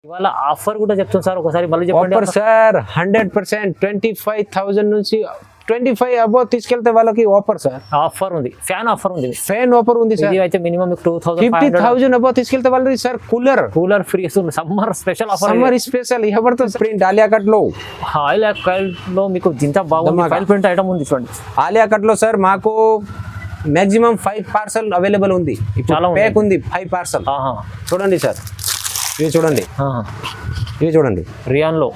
ఇవాళ ఆఫర్ కూడా చెప్తాను సార్, ఒకసారి మళ్ళీ చెప్పండి. ఆఫర్ సార్ 100% 25,000 నుంచి 25 అబౌవ్ తీసుకెళ్తే వాళ్ళకి ఆఫర్ సార్. ఆఫర్ ఉంది, ఫ్యాన్ ఆఫర్ ఉంది, ఫ్యాన్ ఆఫర్ ఉంది సార్. ఇది అయితే మినిమం 50,000 అబౌవ్ తీసుకెళ్తే వాళ్ళకి సార్ కూలర్ ఫ్రీ ఇస్తుంది. Summer special offer, summer special Jabardasth print Alia cut లో. ఆలియా కట్ లో మీకు ఇంత బాగుంది ఫైల్ ప్రింట్ ఐటమ్ ఉంది చూడండి. ఆలియా కట్ లో సార్ మాకు మాక్సిమం 5 పార్సల్ అవైలబుల్ ఉంది. చాలా ప్యాక్ ఉంది 5 పార్సల్. చూడండి సార్, ఇవి చూడండి, ఇవి చూడండి. రియాన్ లో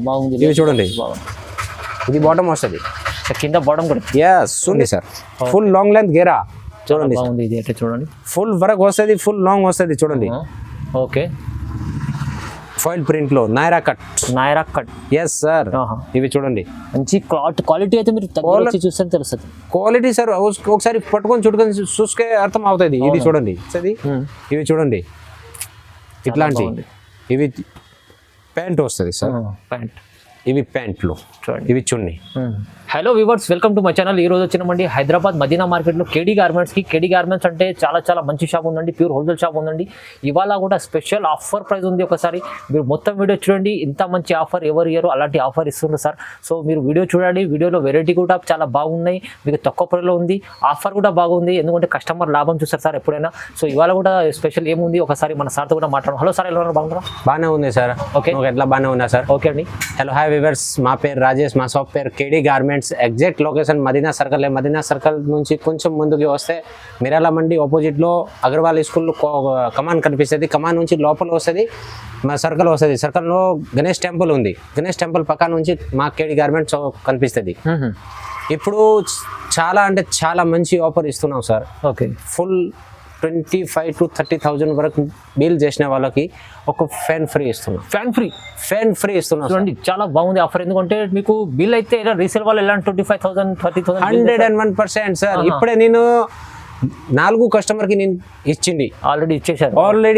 బాగుంది. ఇవి చూడండి, ఇది బాటమ్ వస్తుంది, కింద బాటమ్ కూడా. yes ఉంది సార్. ఫుల్ లాంగ్ లెంత్ గేరా చూడండి, బాగుంది. ఇది అయితే చూడండి, ఫుల్ వర్క్ వస్తుంది, ఫుల్ లాంగ్ వస్తుంది చూడండి. ఓకే, ఫాయిల్ ప్రింట్ లో నైరా కట్. yes sir. ఇవి చూడండి, మంచి క్వాలిటీ అయితే మీరు వచ్చి చూస్తే తెలుస్తుంది. క్వాలిటీ సార్ ఒకసారి పట్టుకొని చూసుకే అర్థం అవుతుంది. ఇది చూడండి, ఇవి చూడండి, ఇట్లాంటి ఇవి ప్యాంట్ వస్తుంది సార్. ప్యాంట్, ఇవి ప్యాంట్లు చూడండి, ఇవి చున్నీ. Hello viewers, welcome to my channel. ఈ రోజు వచ్చినామండి హైదరాబాద్ మదీనా మార్కెట్లో కేడీ గార్మెంట్స్కి. కేడీ గార్మెంట్స్ అంటే చాలా మంచి షాప్ ఉందండి, ప్యూర్ హోల్సేల్ షాప్ ఉందండి. ఇవాళ కూడా స్పెషల్ ఆఫర్ ప్రైస్ ఉంది. ఒకసారి మీరు మొత్తం వీడియో చూడండి, ఇంత మంచి ఆఫర్ ఎవరు ఇయర్ అలాంటి ఆఫర్ ఇస్తున్నారు సార్. సో మీరు వీడియో చూడండి, వీడియోలో వెరైటీ కూడా చాలా బాగున్నాయి, మీకు తక్కువ ప్రైస్లో ఉంది, ఆఫర్ కూడా బాగుంది. ఎందుకంటే కస్టమర్ లాభం చూస్తారు సార్ ఎప్పుడైనా. సో ఇవాళ కూడా స్పెషల్ ఏముంది ఒకసారి మన సార్తో కూడా మాట్లాడడం. హలో సార్, ఎలా ఉన్నారు? బాగున్నారా? బాగానే ఉంది సార్. ఓకే, ఎట్లా బాగానే ఉన్నా సార్. ఓకే అండి. హలో హాయ్ వ్యూవర్స్, మా పేరు రాజేష్, మా షాప్ పేరు KD garments. Exact location Madina circle. Madina circle నుంచి కొంచెం ముందుకి వస్తే మిరాల మండి ఆపోజిట్ లో అగర్వాల్ స్కూల్ కమాన్ కనిపిస్తుంది. కమాన్ నుంచి లోపల వస్తుంది మా సర్కిల్ వస్తుంది. సర్కిల్ లో గణేష్ టెంపుల్ ఉంది. గణేష్ టెంపుల్ పక్క నుంచి మా కేడీ గార్మెంట్స్ కనిపిస్తుంది. ఇప్పుడు చాలా అంటే చాలా మంచి ఆఫర్ ఇస్తున్నాం సార్. ఓకే, ఫుల్ 25,000 to 30,000 వరకు బిల్ చేసిన వాళ్ళకి ఒక ఫ్యాన్ ఫ్రీ ఇస్తున్నాం. ఫ్యాన్ ఫ్రీ ఇస్తున్నాం చూడండి, చాలా బాగుంది ఆఫర్. ఎందుకంటే మీకు బిల్ అయితే రీసేల్ వాళ్ళు ఎలా 25,000 30,000 101% సార్. ఇప్పుడే నేను 4 కస్టమర్ కి నేను ఇచ్చింది, ఆల్రెడీ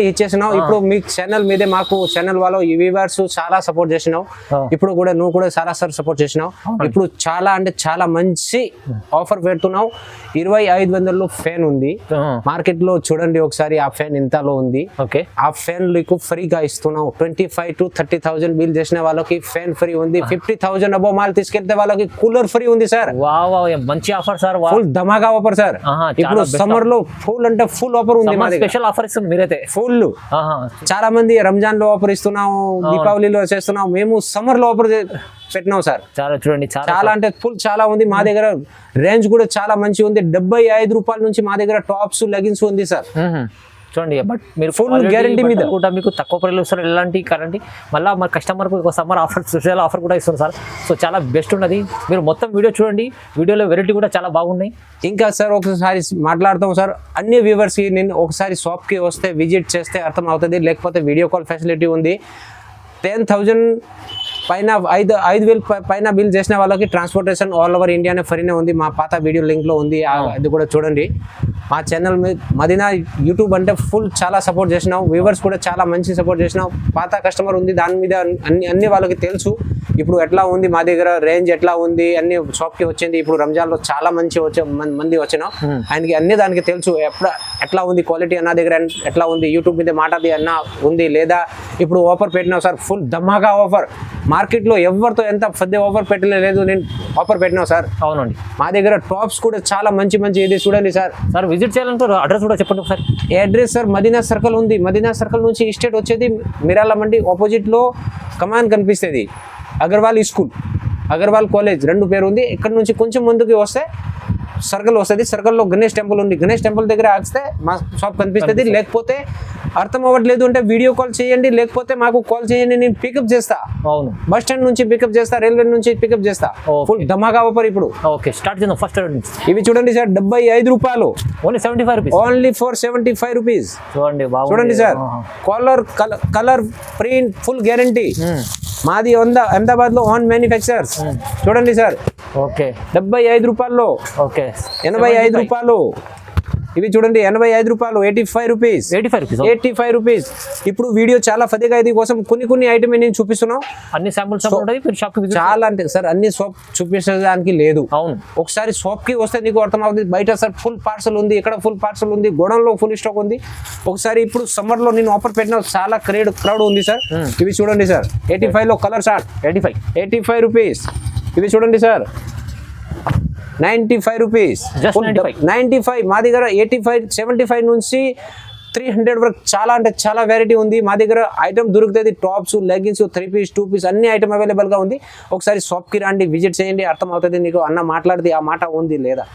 ఇచ్చేసినావు. ఇప్పుడు మీ ఛానల్ మీదే మాకు ఛానల్ వాళ్ళు ఈ వ్యూవర్స్ చాలా సపోర్ట్ చేసినావు. ఇప్పుడు కూడా నువ్వు కూడా చాలా సార్ సపోర్ట్ చేసినావు. ఇప్పుడు చాలా అంటే చాలా మంచి ఆఫర్ పెడుతున్నావు. 2,500 ఫ్యాన్ ఉంది మార్కెట్ లో. చూడండి ఒకసారి ఆ ఫ్యాన్ ఇంతలో ఉంది. ఓకే, ఆ ఫ్యాన్ మీకు ఫ్రీగా ఇస్తున్నావు. 25,000 to 30,000 బిల్ చేసిన వాళ్ళకి ఫ్యాన్ ఫ్రీ ఉంది. 50,000 అబౌవ్ మాల్ తీసుకెళ్తే వాళ్ళకి కూలర్ ఫ్రీ ఉంది సార్. మంచి ఆఫర్ సార్, ఫుల్ ధమాకా ఆఫర్ సార్. ఇప్పుడు సమ్మర్ లో ఫుల్ అంటే ఫుల్ ఆఫర్ ఉంది. స్పెషల్ ఆఫర్ ఇస్తుంది మీరైతే ఫుల్. చాలా మంది రంజాన్ లో ఆఫర్ ఇస్తున్నాం, దీపావళిలో చేస్తున్నాం, మేము సమ్మర్ లో ఆఫర్ పెట్టినాం సార్. చూడండి, చాలా అంటే ఫుల్ చాలా ఉంది. మా దగ్గర రేంజ్ కూడా చాలా మంచి ఉంది. 75 రూపాయల నుంచి మా దగ్గర టాప్స్ లెగిన్స్ ఉంది సార్. చూడండి, బట్ మీరు ఫుల్ గ్యారంటీ మీద కూడా మీకు తక్కువ ప్రైస్ ఇస్తారు. ఎలాంటి కరెంట్ మళ్ళీ మన కస్టమర్కి ఒక సమ్మర్ ఆఫర్, స్పెషల్ ఆఫర్ కూడా ఇస్తుంది సార్. సో చాలా బెస్ట్ ఉన్నది. మీరు మొత్తం వీడియో చూడండి, వీడియోలో వెరైటీ కూడా చాలా బాగున్నాయి. ఇంకా సార్ ఒకసారి మాట్లాడతాం సార్. అన్ని వ్యూవర్స్కి నేను ఒకసారి షాప్కి వస్తే విజిట్ చేస్తే అర్థం అవుతుంది, లేకపోతే వీడియో కాల్ ఫెసిలిటీ ఉంది. 10,000 పైన 5,000 పైన బిల్ చేసిన వాళ్ళకి ట్రాన్స్పోర్టేషన్ ఆల్ ఓవర్ ఇండియానే ఫ్రీనే ఉంది. మా పాత వీడియో లింక్లో ఉంది, అది కూడా చూడండి. మా ఛానల్ మీద మదీనా యూట్యూబ్ అంటే ఫుల్ చాలా సపోర్ట్ చేసినావు. వ్యూవర్స్ కూడా చాలా మంచి సపోర్ట్ చేసినావు. పాత కస్టమర్ ఉంది, దాని మీద అన్ని వాళ్ళకి తెలుసు. ఇప్పుడు ఎట్లా ఉంది మా దగ్గర రేంజ్ ఎట్లా ఉంది, అన్ని షాప్కి వచ్చింది. ఇప్పుడు రంజాన్లో చాలా మంది వచ్చినావు. ఆయనకి దానికి తెలుసు ఎట్లా ఉంది క్వాలిటీ అన్న దగ్గర ఎట్లా ఉంది. యూట్యూబ్ మీద మాటది అన్న ఉంది లేదా. ఇప్పుడు ఆఫర్ పెట్టినావు సార్, ఫుల్ ధమాకా ఆఫర్. మార్కెట్లో ఎవరితో ఎంత పెద్ద ఆఫర్ పెట్టలేదు, నేను ఆఫర్ పెట్టినావు సార్. అవునండి, మా దగ్గర టాప్స్ కూడా చాలా మంచి ఇది చూడండి సార్. విజిట్ చేయాలంటే అడ్రస్ కూడా చెప్పండి ఒకసారి. అడ్రస్ సార్ మదీనా సర్కిల్ ఉంది. మదీనా సర్కిల్ నుంచి స్టేట్ వచ్చేది మిరాల మండి ఆపోజిట్ లో కమాన్ కనిపిస్తుంది. అగర్వాల్ స్కూల్, అగర్వాల్ కాలేజ్ 2 పేరు ఉంది. ఇక్కడ నుంచి కొంచెం ముందుకి వస్తే సర్కిల్ వస్తుంది. సర్కిల్లో గణేష్ టెంపుల్ ఉంది. గణేష్ టెంపుల్ దగ్గర ఆగితే మా షాప్ కనిపిస్తుంది. లేకపోతే అర్థం అవ్వట్లేదు అంటే వీడియో కాల్ చేయండి, లేకపోతే మాకు కాల్ చేయండి, నేను పికప్ చేస్తా. అవును, బస్ స్టాండ్ నుంచి పికప్ చేస్తా, రైల్వే నుంచి పికప్ చేస్తా. ఫుల్ ధమాకా ఆఫర్ ఇప్పుడు. ఓకే, స్టార్ట్ చేద్దాం. ఫస్ట్ ఇవి చూడండి సార్, 75 రూపాయలు. Only 75 rupees. Only for 75 rupees. చూడండి sir, colour print full guarantee. మాది అహ్మదాబాద్ లో ఓన్ మ్యానుఫ్యాక్చర్స్. చూడండి సార్, ఓకే, 75 రూపాయల్లో. ఓకే, 85 రూపాయలు. ఇవి చూడండి 85 రూపాయలు, 85 రూపీస్, 85 రూపీస్ 85 రూపీస్. ఇప్పుడు వీడియో చాలా ఫదిగా ఇది కోసం కొన్ని ఐటమ్ నేను చూపిస్తున్నాను. అన్ని శాంపుల్స్ ఉంటాయి, మీరు షాప్ కి చాలా అంటే సార్ అన్ని షాప్ చూపించడానికి లేదు. అవును, ఒకసారి షాప్ కి వస్తే నీకు అర్థమవుతుంది. బయట సార్ ఫుల్ పార్సల్ ఉంది, ఇక్కడ ఫుల్ పార్సల్ ఉంది, గోడౌన్లో ఫుల్ స్టాక్ ఉంది. ఒకసారి ఇప్పుడు సమ్మర్ లో నేను ఆఫర్ పెట్టిన చాలా క్రౌడ్ ఉంది సార్. ఇవి చూడండి సార్ 85 లో కలర్ షార్ట్ 85 రూపీస్. ఇవి చూడండి సార్ 95 రూపీస్, Just 95. మా దగ్గర 85, 75 నుంచి 300 వరకు చాలా అంటే చాలా వెరైటీ ఉంది. మా దగ్గర ఐటమ్ దొరుకుతుంది. టాప్స్, లెగ్గిన్స్, 3 పీస్, 2 పీస్ అన్ని ఐటమ్ అవైలబుల్ గా ఉంది. ఒకసారి షాప్ కి రండి, విజిట్ చేయండి, అర్థం అవుతుంది నీకు. అన్న మాట్లాడితే ఆ మాట ఉంది లేదా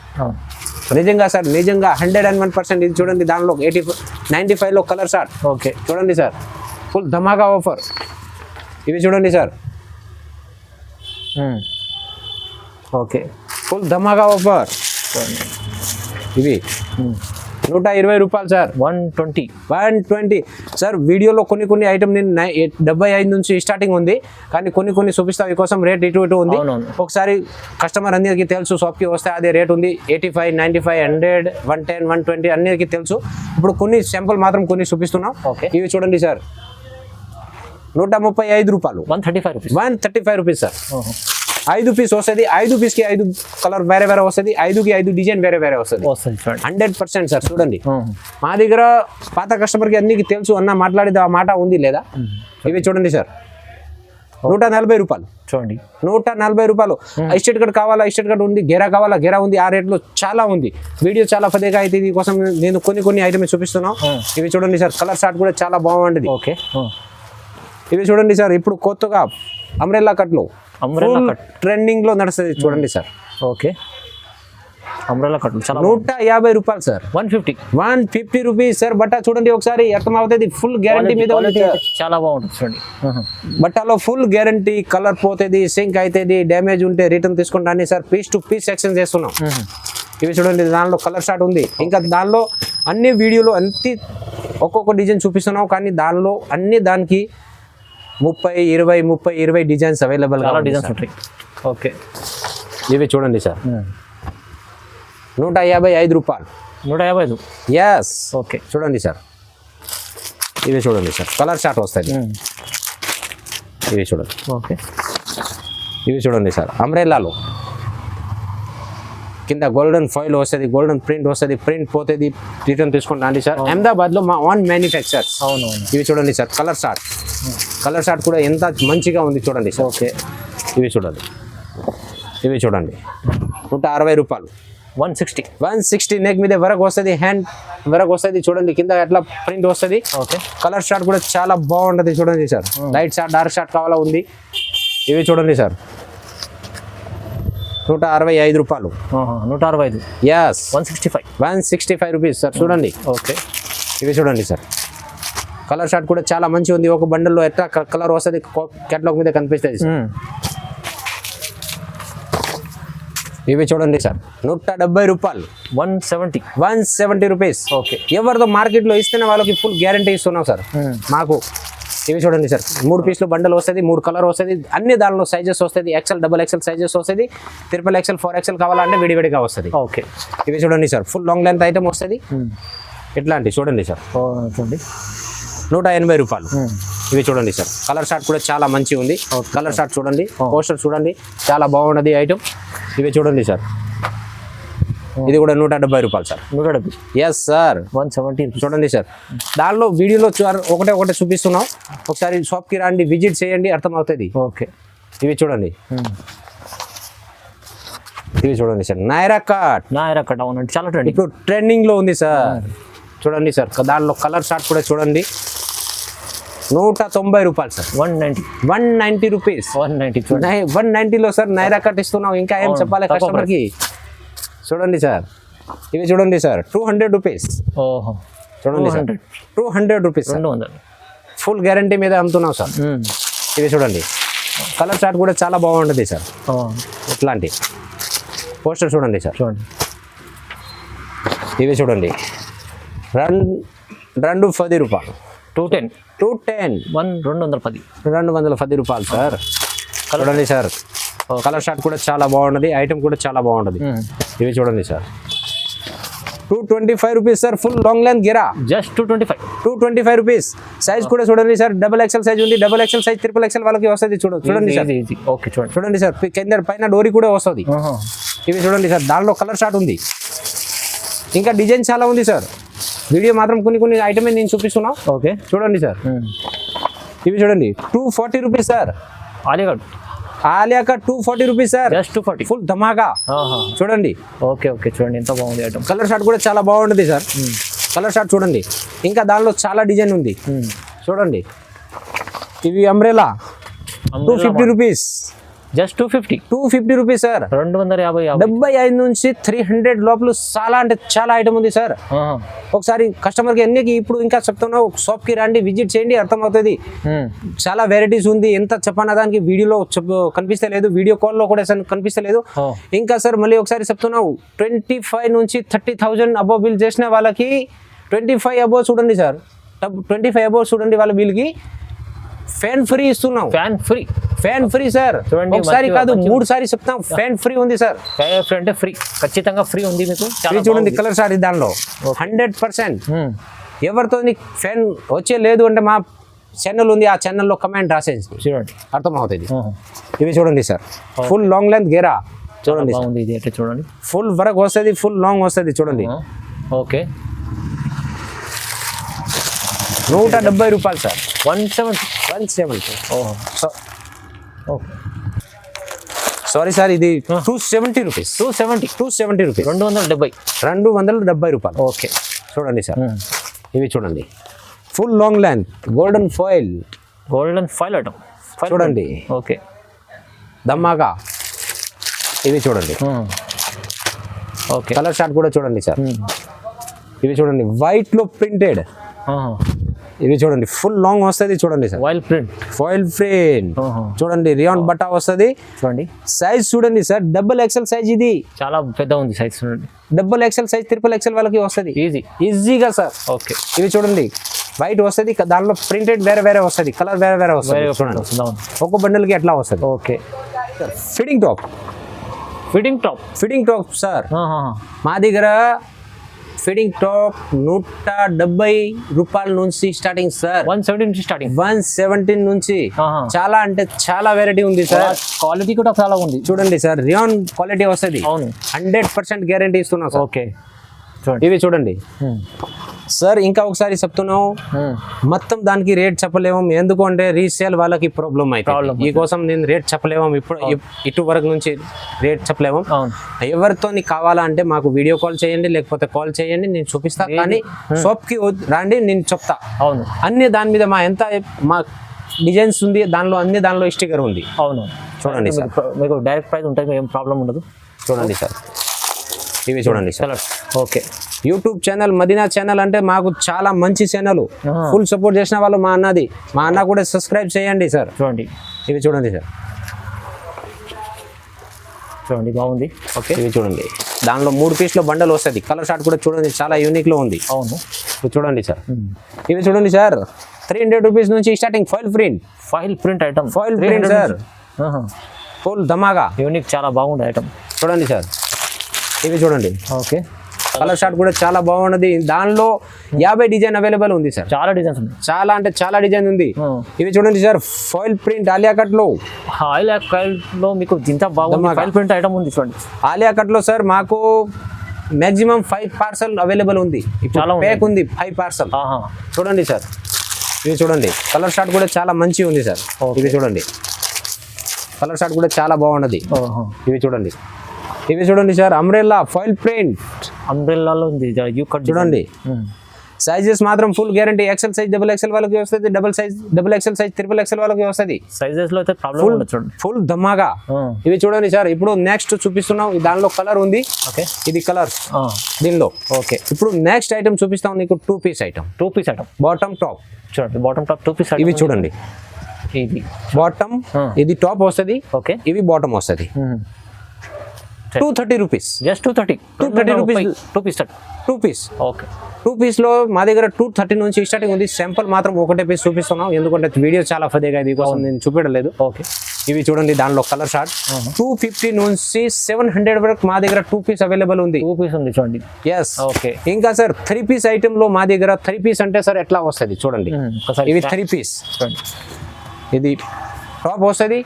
నిజంగా సార్, నిజంగా 101%. ఇది చూడండి దానిలో 95 లో కలర్ షార్ట్. ఓకే, చూడండి సార్ ఫుల్ ధమాకా ఆఫర్. ఇవి చూడండి సార్, ఓకే, ఫుల్ ధమాకా ఆఫర్. ఇవి 120 రూపాయలు సార్, 120 సార్. వీడియోలో కొన్ని ఐటమ్ నేను 75 నుంచి స్టార్టింగ్ ఉంది, కానీ కొన్ని చూపిస్తా. ఈ కోసం రేట్ ఇటు ఉంది. ఒకసారి కస్టమర్ అందరికీ తెలుసు, షాప్కి వస్తే అదే రేట్ ఉంది. 85, 95, 100, 110, 120 అందరికీ తెలుసు. ఇప్పుడు కొన్ని శాంపుల్ మాత్రం కొన్ని చూపిస్తున్నాం. ఇవి చూడండి సార్ 135 రూపాయలు, 135 రూపీస్ సార్. 5 పీస్ వస్తుంది. 5 పీస్కి 5 కలర్ వేరే వస్తుంది. 5కి 5 డిజైన్ వేరే వస్తుంది. 100% సార్. చూడండి మా దగ్గర పాత కస్టమర్కి అన్నికి తెలుసు, అన్న మాట్లాడేది ఆ మాట ఉంది లేదా. ఇవి చూడండి సార్ 140 రూపాయలు, చూడండి 140 రూపాయలు. ఎస్టేట్ కార్డ్ కావాలా, ఎస్టేట్ కార్డ్ ఉంది. గెరా కావాలా, గెరా ఉంది. ఆ రేట్లో చాలా ఉంది. వీడియో చాలా ఫదేగా అయితే ఇది కోసం నేను కొన్ని ఐటమ్స్ చూపిస్తున్నాను. ఇవి చూడండి సార్ కలర్ షార్ట్ కూడా చాలా బాగుంటుంది. ఓకే, ఇవి చూడండి సార్ ఇప్పుడు కొత్తగా అంబ్రెల్లా కట్లు ట్రెండింగ్ లో నడుస్తుంది. చూడండి సార్. ఓకే, అంబ్రెల్లా కట్లు 150 రూపాయలు సార్, 150 రూపీస్ సార్. బట్ట చూడండి ఒకసారి అర్థం అవుతుంది. ఫుల్ గ్యారంటీ మీద చాలా బాగుంటుంది. చూడండి బట్టలో ఫుల్ గ్యారంటీ. కలర్ పోతుంది, సింక్ అవుతుంది, డ్యామేజ్ ఉంటే రిటర్న్ తీసుకుంటాను sir. Piece to piece section చేస్తున్నాం. ఇవి చూడండి దానిలో కలర్ షార్ట్ ఉంది. ఇంకా దానిలో అన్ని వీడియోలో ఒక్కొక్క డిజైన్ చూపిస్తున్నాం, కానీ దానిలో అన్ని దానికి 30-20 డిజైన్స్ అవైలబుల్ డిజైన్స్ ఉంటాయి. ఓకే, ఇవి చూడండి సార్ 155 రూపాయలు, 155. Yes, okay. చూడండి సార్ ఇవి చూడండి సార్ కలర్ షార్ట్ వస్తుంది. ఇవి చూడండి. ఓకే, ఇవి చూడండి సార్ అంబ్రెల్లాలో కింద గోల్డెన్ ఫాయిల్ వస్తుంది, గోల్డెన్ ప్రింట్ వస్తుంది. ప్రింట్ పోతుంది, రిటర్న్ తీసుకుంటాండి సార్. అహ్మదాబాద్లో మా ఓన్ మ్యానుఫ్యాక్చర్స్. అవునవును. ఇవి చూడండి సార్ కలర్ షార్ట్ కూడా ఎంత మంచిగా ఉంది చూడండి సార్. ఓకే, ఇవి చూడండి. ఇవి చూడండి 160 రూపాయలు, 160 నెక్ మీద వరకు వస్తుంది, హ్యాండ్ వరకు వస్తుంది. చూడండి కింద ఎట్లా ప్రింట్ వస్తుంది. ఓకే, కలర్ షార్ట్ కూడా చాలా బాగుంటుంది. చూడండి sir light short, dark short కావాలా ఉంది. ఇవి చూడండి సార్ 165 రూపాయలు, 165. Yes, 165 rupees sir. చూడండి. ఓకే, ఇవి చూడండి సార్ కలర్ షార్ట్ కూడా చాలా మంచి ఉంది. ఒక బండల్లో ఎట్లా కలర్ వస్తుంది కేటలాగ్ మీద కనిపిస్తుంది సార్. ఇవి చూడండి సార్ 170 రూపాయలు, 170 రూపీస్. ఓకే, ఎవరితో మార్కెట్లో ఇస్తేనే వాళ్ళకి ఫుల్ గ్యారంటీ ఇస్తున్నాం సార్ మాకు. ఇవి చూడండి సార్ 3 పీస్లు బండల్ వస్తుంది, 3 కలర్ వస్తుంది. అన్ని దానిలో సైజెస్ వస్తుంది. XL, XXL సైజెస్ వస్తుంది. XXL, 4XL కావాలంటే విడివిడిగా వస్తుంది. ఓకే, ఇవి చూడండి sir full long length item వస్తుంది. ఇట్లాంటి చూడండి సార్ 180 రూపాయలు. ఇవి చూడండి సార్ కలర్ షార్ట్ కూడా చాలా మంచి ఉంది. కలర్ షార్ట్ చూడండి, పోస్టర్ చూడండి చాలా బాగున్నది ఐటమ్. ఇవి చూడండి సార్ ఇది కూడా 170 రూపాయలు సార్. 170. Yes sir, 170. చూడండి సార్ దానిలో వీడియోలో ఒకటే చూపిస్తున్నాం. ఒకసారి షాప్కి రండి, విజిట్ చేయండి, అర్థమవుతుంది. ఓకే, ఇవి చూడండి. ఇవి చూడండి సార్ నైరా కట్ అవునండి, చాలా ఇప్పుడు ట్రెండింగ్ లో ఉంది సార్. చూడండి సార్ దానిలో కలర్ షార్ట్ కూడా చూడండి 190 రూపాయలు సార్. 190 రూపీస్. 190లో సార్ నైరా కట్ ఇస్తున్నాం. ఇంకా ఏం చెప్పాలి కస్టమర్కి. చూడండి సార్ ఇవి చూడండి సార్ 200 రూపీస్. చూడండి సార్ 200 రూపీస్, ఫుల్ గ్యారంటీ మీద అమ్ముతున్నాం సార్. ఇవి చూడండి కలర్ షార్ట్ కూడా చాలా బాగుంటుంది సార్. ఇట్లాంటి పోస్టర్ చూడండి సార్. ఇవి చూడండి 210 రూపాయలు, 210 రూపాయలు సార్. చూడండి సార్ కలర్ షార్ట్ కూడా చాలా బాగున్నది. ఐటమ్ కూడా చాలా బాగుంటుంది. ఇవి చూడండి sir 225 rupees sir. Full long length గెరా జస్ట్ 225. 225 రూపీస్. సైజ్ కూడా చూడండి సార్, డబుల్ ఎక్సెల్ సైజ్ ఉంది, double XL size, triple XL వాళ్ళకి వస్తుంది. చూడండి సార్, ఓకే చూడండి. చూడండి సార్, కింద పైన డోరీ కూడా వస్తుంది. ఇవి చూడండి సార్, దానిలో కలర్ షార్ట్ ఉంది, ఇంకా డిజైన్ చాలా ఉంది సార్. వీడియో మాత్రం కొన్ని ఐటమే నేను చూపిస్తున్నా. ఓకే చూడండి సార్, ఇవి చూడండి 240 rupees sir. Alia cut 240 rupees sir. Just 240. Full ధమాకా చూడండి. ఓకే చూడండి ఎంత బాగుంది ఐటమ్. కలర్ షార్ట్ కూడా చాలా బాగుంటుంది సార్. కలర్ షార్ట్ చూడండి, ఇంకా దానిలో చాలా డిజైన్ ఉంది. చూడంండి, ఇవి umbrella 250 rupees. Just 250 rupees sir. 250. 75 నుంచి 300 లోపల చాలా అంటే చాలా ఐటమ్ ఉంది సార్. ఒకసారి కస్టమర్కి ఎన్నికి ఇప్పుడు ఇంకా చెప్తున్నావు, షాప్కి రండి, విజిట్ చేయండి, అర్థమవుతుంది. చాలా వెరైటీస్ ఉంది. ఎంత చెప్పానా దానికి వీడియోలో కనిపిస్తలేదు, వీడియో కాల్లో కూడా కనిపిస్తలేదు. ఇంకా సార్ మళ్ళీ ఒకసారి చెప్తున్నావు, 25 నుంచి 30,000 అబోవ్ బిల్ చేసిన వాళ్ళకి 25 అబోవ్ చూడండి సార్, 25 అబోవ్ చూడండి వాళ్ళ బిల్కి ఫ్యాన్ ఫ్రీ ఇస్తున్నాం. Fan free sir. ఒకసారి కాదు 3 సారి చెప్తాం, ఫ్యాన్ ఫ్రీ ఉంది సార్. అంటే ఫ్రీ, ఖచ్చితంగా ఫ్రీ ఉంది మీకు. చూడండి కలర్ సార్, దానిలో 100%. ఎవరితో ఫ్యాన్ వచ్చే లేదు అంటే మా ఛానల్ ఉంది, ఆ ఛానల్లో కమెంట్ రాసేసి చూడండి, అర్థమవుతుంది. ఇవి చూడండి సార్, ఫుల్ లాంగ్ లెంత్ గేరా చూడండి. ఇది అంటే చూడండి, ఫుల్ వర్క్ వస్తుంది, ఫుల్ లాంగ్ వస్తుంది చూడండి. ఓకే 170 రూపాయలు సార్. 170. సారీ సార్, ఇది 270 రూపీస్. 270 రూపీస్. 270 రూపాయలు. ఓకే చూడండి సార్, ఇవి చూడండి, full long length golden foil item చూడండి. ఓకే ధమాకా. ఇవి చూడండి, ఓకే కలర్ షార్ట్ కూడా చూడండి సార్. ఇవి చూడండి, వైట్ లో ప్రింటెడ్. ఇవి చూడండి, ఫుల్ లాంగ్ వస్తుంది చూడండి సార్. ఫాయిల్ ప్రింట్ చూడండి, రియాన్ బట్టా వస్తుంది చూడండి. సైజ్ చూడండి సార్, డబుల్ ఎక్సెల్ సైజ్. ఇది చాలా పెద్ద ఉంది సైజ్ చూడండి. Double XL size, triple XL వాళ్ళకి వస్తుంది ఈజీగా సార్. ఓకే ఇవి చూడండి, వైట్ వస్తుంది, దానిలో ప్రింటెడ్ వేరే వస్తుంది, కలర్ వేరే వస్తుంది. ఒక్క బండిల్ కి ఎట్లా వస్తుంది. Okay fitting top sir. మా దగ్గర ఫిట్టింగ్ టాప్ 170 రూపాయల నుంచి స్టార్టింగ్ సార్. 117 నుంచి చాలా అంటే చాలా వెరైటీ ఉంది సార్. క్వాలిటీ కూడా చాలా ఉంది చూడండి సార్, రియాన్ క్వాలిటీ వస్తుంది. 100% గ్యారంటీ ఇస్తున్నాం సార్. ఓకే ఇవి చూడండి సార్. ఇంకా ఒకసారి చెప్తున్నావు, మొత్తం దానికి రేట్ చెప్పలేము, ఎందుకు అంటే రీసేల్ వాళ్ళకి ప్రాబ్లం అవుతుంది. ఈ కోసం నేను రేట్ చెప్పలేము, ఇప్పుడు ఇటు వరకు నుంచి రేట్ చెప్పలేము. ఎవరితో కావాలంటే మాకు వీడియో కాల్ చేయండి, లేకపోతే కాల్ చేయండి, నేను చూపిస్తా. కానీ షాప్ కి రండి, నేను చెప్తా. అన్ని దాని మీద మా డిజైన్స్ ఉంది, దానిలో స్టిక్కర్ ఉంది. చూడండి సార్, మీకు డైరెక్ట్ ప్రైస్ ఉంటుంది, ఏం ప్రాబ్లం ఉండదు. చూడండి సార్, ఇవి చూడండి sir. Okay YouTube channel Madina channel అంటే మాకు చాలా మంచి ఛానల్, ఫుల్ సపోర్ట్ చేసిన వాళ్ళు మా అన్న కూడా సబ్స్క్రైబ్ చేయండి సార్. చూడండి, ఇవి చూడండి సార్, చూడండి బాగుంది. ఓకే ఇవి చూడండి, దానిలో 3 పీస్లో బండల్ వస్తుంది. కలర్ షార్ట్ కూడా చూడండి, చాలా యూనిక్ లో ఉంది. చూడండి సార్, ఇవి చూడండి సార్, 300 రూపీస్ నుంచి starting. Foil print item, foil print sir, full ధమాగా యూనిక్, చాలా బాగుంది ఐటమ్. చూడండి సార్, ఇవి చూడండి. ఓకే కలర్ షార్ట్ కూడా చాలా బాగున్నది. దానిలో 50 డిజైన్ అవైలబుల్ ఉంది సార్. చాలా డిజైన్స్ ఉంది, చాలా అంటే చాలా డిజైన్ ఉంది. ఇవి చూడండి sir, foil print Alia cut లో. మీకు ఇంత బాగుంది ఫాయిల్ ప్రింట్ ఐటమ్ ఉంది చూడండి. ఆలియా కట్ లో సార్ మాకు మాక్సిమం 5 పార్సల్ అవైలబుల్ ఉంది. చాలా ప్యాక్ ఉంది 5 పార్సల్. చూడండి సార్, ఇవి చూడండి, కలర్ షార్ట్ కూడా చాలా మంచి ఉంది సార్. ఇవి చూడండి, కలర్ షార్ట్ కూడా చాలా బాగున్నది. ఇవి చూడండి సార్, అంబ్రెల్లా ఫాయిల్ ప్రింట్. అంబ్రెల్లాలో ఉంది చూడండి. సైజెస్ మాత్రం full guarantee. XL size, double XL వాళ్ళకి వస్తుంది, double XL size, triple XL వాళ్ళకి వస్తుంది. సైజెస్ లో అయితే ప్రాబ్లం ఉండదు చూడండి, ఫుల్ ధమాగా. ఇవి చూడండి సార్, ఇప్పుడు నెక్స్ట్ చూపిస్తున్నాం, దానిలో కలర్ ఉంది. ఓకే ఇది కలర్ దీనిలో. ఓకే ఇప్పుడు నెక్స్ట్ ఐటమ్ చూపిస్తాం నీకు, 2 పీస్ ఐటమ్. బాటమ్ టాప్ చూడండి, బాటమ్ టాప్ 2 పీస్. ఇవి చూడండి, ఇది బాటమ్, ఇది టాప్ వస్తుంది. ఓకే ఇవి బాటమ్ వస్తుంది. 230 rupees. Just 230 rupees. 2 piece. Okay 2 piece లో మా దగ్గర 230 నుంచి స్టార్టింగ్ ఉంది. శాంపుల్ మాత్రం ఒకటే పీస్ చూపిస్తున్నాం, ఎందుకంటే వీడియో చాలా పెద్దగా ఇది కోసం నేను చూపించలేదు. ఓకే ఇవి చూడండి దానిలో కలర్ షార్ట్ 250 నుంచి 700 వరకు మా దగ్గర 2 పీస్ అవైలబుల్ ఉంది. 2 పీస్ ఉంది చూడండి. Yes okay. ఇంకా సార్ 3 పీస్ ఐటమ్ లో మా దగ్గర 3 పీస్ అంటే సార్ ఎట్లా వస్తుంది చూడండి. ఒకసారి ఇవి 3 పీస్, ఇది టాప్ వస్తుంది,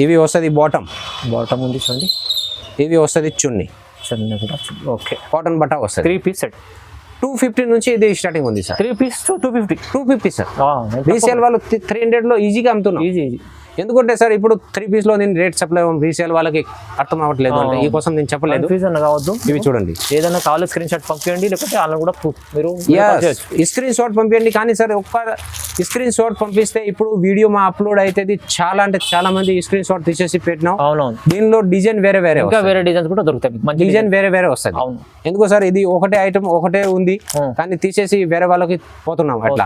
ఇవి వస్తుంది బాటమ్ ఉంది చూడండి, ఇవి వస్తుంది చున్నీ కూడా. ఓకే. కాటన్ బట్ట వస్తుంది. 3 పీస్ సెట్ 250 నుంచి ఇది స్టార్టింగ్ ఉంది సార్. 3 piece 250 sir. రీసేల్ వాళ్ళు 300 లో ఈజీగా అమ్ముతున్నాం. ఈజీ. ఎందుకంటే సార్ ఇప్పుడు 3 పీస్ లో నేను రేట్ చెప్పలేము, రీసేల్ వాళ్ళకి అర్థం అవ్వట్లేదు అంటే ఈ కోసం నేను చెప్పలేదు. కావద్దు. ఇవి చూడండి, ఏదైనా కావాలి స్క్రీన్ షాట్ పంపించండి, లేకపోతే వాళ్ళని కూడా మీరు స్క్రీన్ షాట్ పంపించండి. కానీ సార్ ఒక్క స్క్రీన్ షాట్ పంపిస్తే ఇప్పుడు వీడియో మా అప్లోడ్ అయితే చాలా అంటే చాలా మంది స్క్రీన్ షాట్ తీసేసి పెట్టినాం. అవునవును. దీనిలో డిజైన్ వేరే ఇంకా వేరే డిజైన్స్ కూడా దొరుకుతాయి, డిజైన్ వేరే వస్తుంది. అవును. ఎందుకో సార్ ఇది ఒకటే ఐటమ్ ఒకటే ఉంది కానీ తీసేసి వేరే వాళ్ళకి పోతున్నాం. అట్లా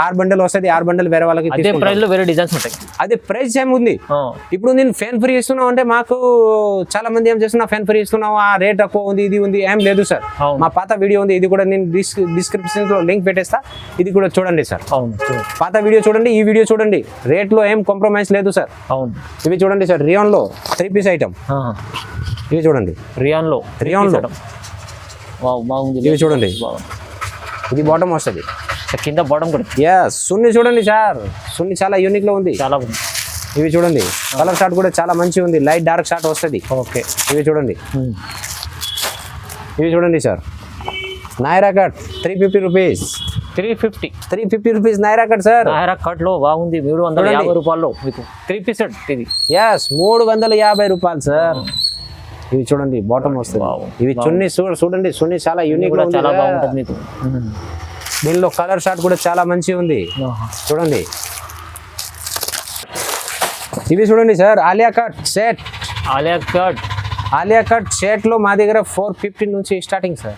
6 బండల్ వస్తుంది, 6 బండల్ వేరే వాళ్ళకి అదే ప్రైస్ లో వేరే డిజైన్స్ ఉంటాయి. అదే ప్రైస్ ఏం ఉంది. ఇప్పుడు నేను ఫ్యాన్ ఫ్రీ ఇస్తున్నావు అంటే మాకు చాలా మంది ఏం చేస్తున్నా ఫ్యాన్ ఫ్రీ ఇస్తున్నావు, ఆ రేట్ ఎక్కువ ఉంది, ఇది ఉంది, ఏం లేదు సార్. మా పాత వీడియో ఉంది, ఇది కూడా నేను డిస్క్రిప్షన్ లో లింక్ పెట్టేస్తా, ఇది కూడా చూడండి సార్. పాత వీడియో చూడండి, ఈ వీడియో చూడండి, రేట్ లో ఏం కాంప్రమైజ్ లేదు సార్. అవును. ఇవి చూడండి సార్, రియాన్ లో 3 పీస్ ఐటమ్. ఇవి చూడండి, రియాన్ లో ఇవి చూడండి, ఇది బాటమ్ వస్తుంది, కింద బాటమ్ కూడా. సున్ని చూడండి సార్, సున్ని చాలా యూనిక్ లో ఉంది, చాలా ఉంది. ఇవి చూడండి, కలర్ షార్ట్ కూడా చాలా మంచిగా ఉంది, లైట్ డార్క్ షార్ట్ వస్తుంది. ఓకే. ఇవి చూడండి, ఇవి చూడండి సార్, నైరా cut 350 rupees. 350 rupees Naira cut sir. నైరా కట్ లో బాగుంది, 350 రూపాయల్లో మీకు 3 పీస్ సెట్ ఇది. 350 రూపాయలు సార్. ఇవి చూడండి, బాటమ్ వస్తుంది. ఇవి చున్నీ చూడండి, చున్నీ చాలా యూనిక్ గా చాలా బాగుంటుంది మీకు. దీనిలో కలర్ షార్ట్ కూడా చాలా మంచిగా ఉంది, చూడండి. ఇవి చూడండి sir, Alia cut set. Alia cut set లో మా దగ్గర 450 నుంచి స్టార్టింగ్ సార్.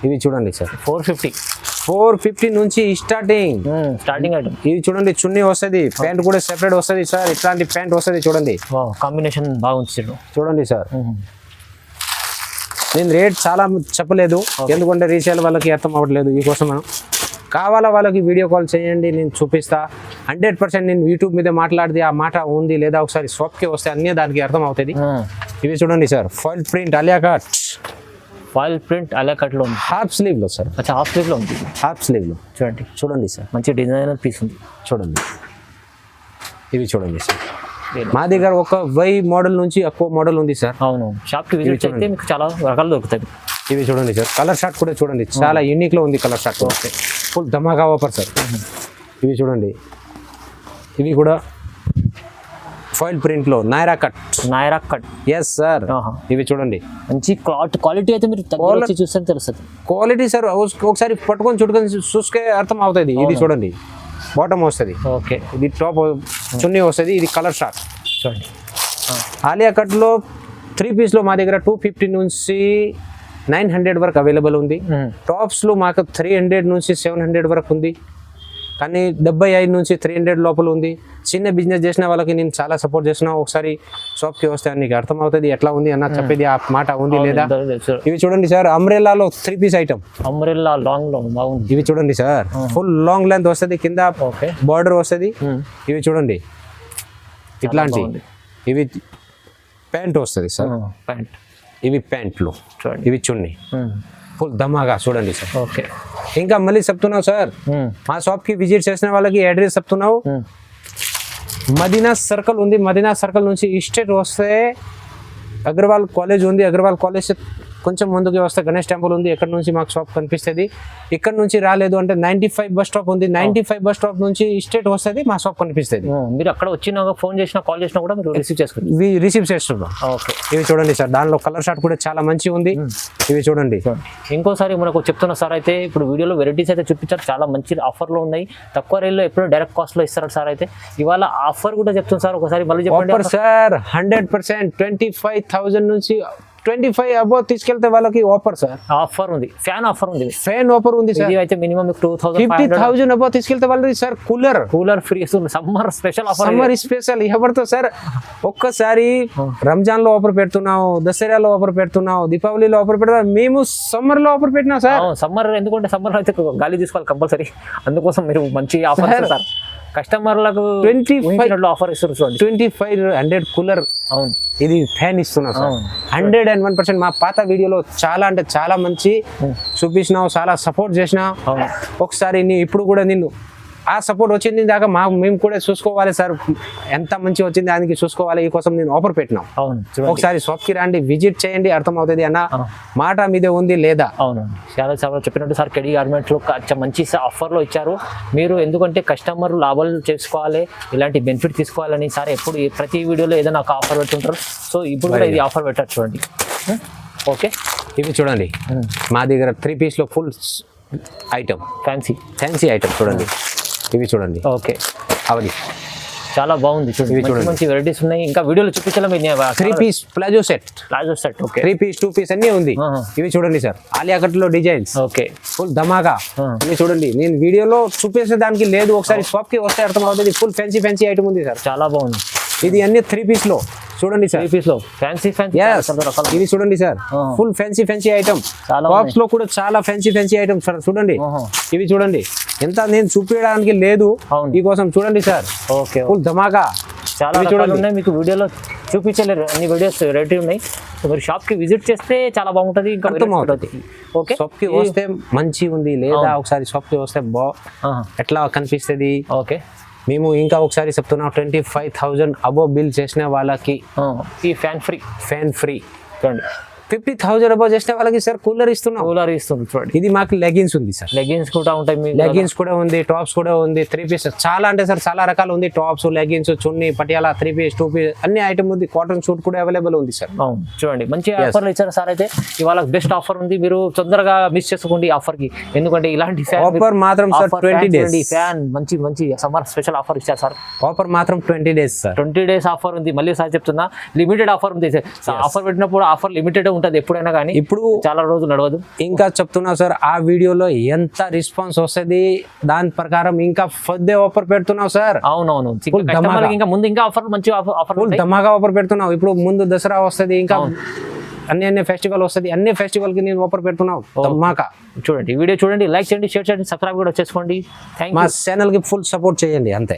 ఇవి చూడండి సార్, 450 నుంచి స్టార్టింగ్ ఐటమ్. ఇవి చూడండి, చున్నీ వస్తుంది, ప్యాంట్ కూడా సెపరేట్ వస్తుంది సార్. ఇట్లాంటి ప్యాంట్ వస్తుంది చూడండి, కాంబినేషన్ బాగుంది చూడండి సార్. నేను రేట్ చాలా చెప్పలేదు, ఎందుకంటే రీసేల్ వాళ్ళకి అర్థం అవ్వట్లేదు. ఈ కోసం మనం కావాలా వాళ్ళకి వీడియో కాల్ చేయండి, నేను చూపిస్తా. 100% నేను యూట్యూబ్ మీద మాట్లాడితే ఆ మాట ఉంది లేదా ఒకసారి షాప్కి వస్తే అన్నీ దానికి అర్థం అవుతుంది. ఇవి చూడండి sir, foil print Alia cut లో హాఫ్ స్లీవ్ లో సార్. హాఫ్ స్లీవ్ లో ఉంది, హాఫ్ స్లీవ్ లో చూడండి సార్, మంచి డిజైనర్ పీస్ ఉంది చూడండి. ఇవి చూడండి సార్, మా దగ్గర ఒక 1000 మోడల్ నుంచి ఎక్కువ మోడల్ ఉంది సార్. అవును, షాప్ కి విజిట్ చేస్తే మీకు చాలా రకాలు దొరుకుతాయి. ఇవి చూడండి సార్, కలర్ షార్ట్ కూడా చూడండి, చాలా యూనిక్ లో ఉంది కలర్ షార్ట్. ఓకే, ఫుల్ ధమాకా ఆఫర్ సార్. ఇవి చూడండి, ఇవి కూడా ఫాయిల్ ప్రింట్ లో నైరా కట్. Yes sir. ఇవి చూడండి, మంచి క్వాలిటీ అయితే మీరు చూస్తే తెలుస్తుంది. క్వాలిటీ సార్ ఒకసారి పట్టుకొని చూసుకే అర్థం అవుతుంది. ఇది చూడండి, బాటమ్ వస్తుంది. ఓకే. ఇది టాప్ చున్నీ వస్తుంది, ఇది కలర్ షార్ట్ చూడండి. ఆలియా కట్ లో 3 పీస్ లో మా దగ్గర 250 నుంచి 900 వరకు అవైలబుల్ ఉంది. టాప్స్ లో మాకు 300 నుంచి 700 వరకు ఉంది, కానీ 75 నుంచి 300 లోపల ఉంది. చిన్న బిజినెస్ చేసిన వాళ్ళకి నేను చాలా సపోర్ట్ చేసిన. ఒకసారి షాప్కి వస్తే నీకు అర్థం అవుతుంది ఎట్లా ఉంది అన్న చెప్పేది ఆ మాట ఉంది లేదా. ఇవి చూడండి సార్, అంబ్రెల్లాలో 3 పీస్ ఐటమ్. అంబ్రెల్లా లాంగ్ బాగుంది. ఇవి చూడండి సార్, ఫుల్ లాంగ్ లెంత్ వస్తుంది, కింద బార్డర్ వస్తుంది. ఇవి చూడండి, ఇట్లాంటి ఇవి ప్యాంట్ వస్తుంది సార్. ఇవి ప్యాంట్లు, ఇవి చున్నీ, ఫుల్ ధమాగా చూడండి సార్. ఓకే. ఇంకా మళ్ళీ చెప్తున్నావు సార్, మా షాప్ కి విజిట్ చేసిన వాళ్ళకి అడ్రస్ చెప్తున్నావు. మదీనా సర్కిల్ ఉంది, మదీనా సర్కిల్ నుంచి స్ట్రెయిట్ వస్తే అగర్వాల్ కాలేజ్ ఉంది, అగర్వాల్ కాలేజ్ కొంచెం ముందుకు వస్తే గణేష్ టెంపుల్ ఉంది, ఎక్కడ నుంచి మాకు షాప్ కనిపిస్తుంది. ఇక్కడ నుంచి రాలేదు అంటే 95 బస్ స్టాప్ ఉంది, 95 బస్ స్టాప్ నుంచి స్ట్రెయిట్ వస్తుంది, మా షాప్ కనిపిస్తుంది. మీరు అక్కడ వచ్చినా ఫోన్ చేసినా కాల్ చేసినా కూడా మీరు రిసీవ్ చేస్తున్నాం. ఓకే. ఇవి చూడండి సార్, దానిలో కలర్ షార్ట్ కూడా చాలా మంచిగా ఉంది. ఇవి చూడండి. ఇంకోసారి మనకు చెప్తున్నా సార్, అయితే ఇప్పుడు వీడియోలో వెరైటీస్ అయితే చూపించారు, చాలా మంచి ఆఫర్లో ఉన్నాయి. తక్కువ రేట్లో ఎప్పుడు డైరెక్ట్ కాస్ట్ లో ఇస్తారు సార్. అయితే ఇవాళ ఆఫర్ కూడా చెప్తున్నారు సార్, ఒకసారి మళ్ళీ చెప్పండి సార్. 100% 25,000 నుంచి 25 అబౌవ్ తీసుకెళ్తే వాళ్ళకి ఆఫర్ సార్. ఆఫర్ ఉంది, ఫ్యాన్ ఆఫర్ ఉంది సార్. ఇది అయితే మినిమం 50,000 అబౌవ్ తీసుకెళ్తే వాళ్ళకి సార్ కూలర్ ఫ్రీ ఇస్తుంది. Summer special offer, summer special ఎవరితో సార్. ఒక్కసారి రంజాన్ లో ఆఫర్ పెడుతున్నావు, దసరాలో ఆఫర్ పెడుతున్నావు, దీపావళిలో ఆఫర్ పెడుతున్నావు, మేము సమ్మర్ లో ఆఫర్ పెట్టినాం సార్. సమ్మర్ ఎందుకంటే సమ్మర్ అయితే గాలి తీసుకోవాలి కంపల్సరీ, అందుకోసం మీరు మంచి ఆఫర్ సార్. కస్టమర్లకు 25 ఆఫర్ ఇస్తారు చూడండి. 2500 కూలర్ అవును ఇది ఫ్యాన్ ఇస్తున్నా సార్. అవును. 101% మా పాత వీడియోలో చాలా అంటే చాలా మంచి చూపించినావు, చాలా సపోర్ట్ చేసినావు. అవును ఒకసారి ఇప్పుడు కూడా నిన్ను ఆ సపోర్ట్ వచ్చింది దాకా మేము కూడా చూసుకోవాలి సార్, ఎంత మంచి వచ్చింది దానికి చూసుకోవాలి. ఈ కోసం నేను ఆఫర్ పెట్టినాం. అవును చూడండి. ఒకసారి షాప్కి రండి, విజిట్ చేయండి, అర్థమవుతుంది అన్న మాట మీదే ఉంది లేదా. అవునండి చాలా చాలా చెప్పినట్టు సార్ కేడీ గార్మెంట్స్లో మంచి ఆఫర్లో ఇచ్చారు మీరు. ఎందుకంటే కస్టమర్ లాభాలు చేసుకోవాలి, ఇలాంటి బెనిఫిట్ తీసుకోవాలని సార్ ఎప్పుడు ప్రతి వీడియోలో ఏదైనా ఒక ఆఫర్ పెడుతుంటారు. సో ఇప్పుడు కూడా ఇది ఆఫర్ పెట్టారు చూడండి. ఓకే ఇవి చూడండి మా దగ్గర 3 పీస్లో ఫుల్ ఐటమ్, ఫ్యాన్సీ ఐటమ్ చూడండి. ఇవి చూడండి. ఓకే అవది చాలా బాగుంది చూడండి. ఇవి చూడండి మంచి వెరైటీస్ ఉన్నాయి. ఇంకా వీడియోలో చూపించాలి. 3 piece palazzo set. Okay 3 piece 2 piece అన్నీ ఉంది. ఇవి చూడండి సార్, ఆలియా కట్ లో డిజైన్స్. ఓకే ఫుల్ ధమాకా. ఇవి చూడండి, నేను వీడియోలో చూపించే దానికి లేదు, ఒకసారి షాప్ కి వస్తే అర్థం అవుతుంది. ఫుల్ ఫ్యాన్సీ ఐటమ్ ఉంది సార్, చాలా బాగుంది. ఇది అన్ని 3 పీస్ లో చూడండి సార్. 3 పీస్ లో ఫ్యాన్సీ ఇది చూడండి sir, full fancy item. Tops లో కూడా చాలా ఫ్యాన్సీ ఐటమ్ సార్ చూడండి. ఇవి చూడండి, ఎంత నేను చూపించడానికి లేదు, ఈ కోసం చూడండి సార్. ఓకే ఫుల్ ధమాకా చాలా రకాలు ఉన్నాయి, మీకు వీడియోలో చూపించలేరు, అన్ని వీడియోస్ రెడీ ఉన్నాయి. మీరు షాప్ కి విజిట్ చేస్తే చాలా బాగుంటది. ఇంకా ఓకే షాప్ కి వస్తే మంచి ఉంది లేదా ఒకసారి షాప్ కి వస్తే ఎట్లా కనిపిస్తుంది. ఓకే మేము ఇంకా ఒకసారి చెప్తున్నాం, 25,000 అబోవ్ బిల్ చేసిన వాళ్ళకి ఈ ఫ్యాన్ ఫ్రీ చూడండి. 50,000 అబోవ్ చేసిన వాళ్ళకి సార్ కూలర్ ఇస్తున్నాం. చూడండి. ఇది మాకు లెగిన్స్ ఉంది సార్, లెగిన్స్ కూడా ఉంటాయి, లెగిన్స్ కూడా ఉంది, టాప్స్ కూడా ఉంది. 3 పీస్ చాలా అంటే సార్ చాలా రకాలు ఉంది. టాప్స్, లెగిన్స్, చున్నీ, పటియాలా, 3 పీస్ 2 పీస్ అన్ని ఐటమ్ ఉంది. కాటన్ సూట్ కూడా అవైలబుల్ ఉంది సార్. చూడండి మంచి ఆఫర్లు ఇచ్చారు సార్. అయితే ఇవాళ బెస్ట్ ఆఫర్ ఉంది, మీరు తొందరగా మిస్ చేసుకోండి ఆఫర్ కి. ఎందుకంటే ఇలాంటి ఆఫర్ మాత్రం సార్ 20 డేస్ ఫ్యాన్ మంచి సమ్మర్ స్పెషల్ ఆఫర్ ఇచ్చారు సార్. ఆఫర్ మాత్రం 20 డేస్ సార్. 20 డేస్ ఆఫర్ ఉంది. మళ్ళీ సార్ చెప్తున్నా, లిమిటెడ్ ఆఫర్ ఉంది. ఆఫర్ పెట్టినప్పుడు ఆఫర్ లిమిటెడ్ ఉంటుంది ఎప్పుడైనా కానీ, ఇప్పుడు చాలా రోజులు నడవదు. ఇంకా చెప్తున్నా సార్, ఆ వీడియోలో ఎంత రెస్పాన్స్ వస్తుంది దాని ప్రకారం ఇంకా ఫస్ట్ ఆఫర్ పెడుతున్నావు సార్. అవునవును ఇంకా ముందు ఇంకా ఆఫర్ మంచి ఆఫర్ ధమాగా ఆఫర్ పెడుతున్నావు. ఇప్పుడు ముందు దసరా వస్తుంది, ఇంకా అన్ని ఫెస్టివల్ వస్తుంది, అన్ని ఫెస్టివల్ కి నేను ఆఫర్ పెడుతున్నావు ధమాకా. చూడండి వీడియో చూడండి, లైక్ చేయండి, షేర్ చేయండి, సబ్స్క్రైబ్ కూడా చేసుకోండి. మా ఛానల్ కి ఫుల్ సపోర్ట్ చేయండి అంతే.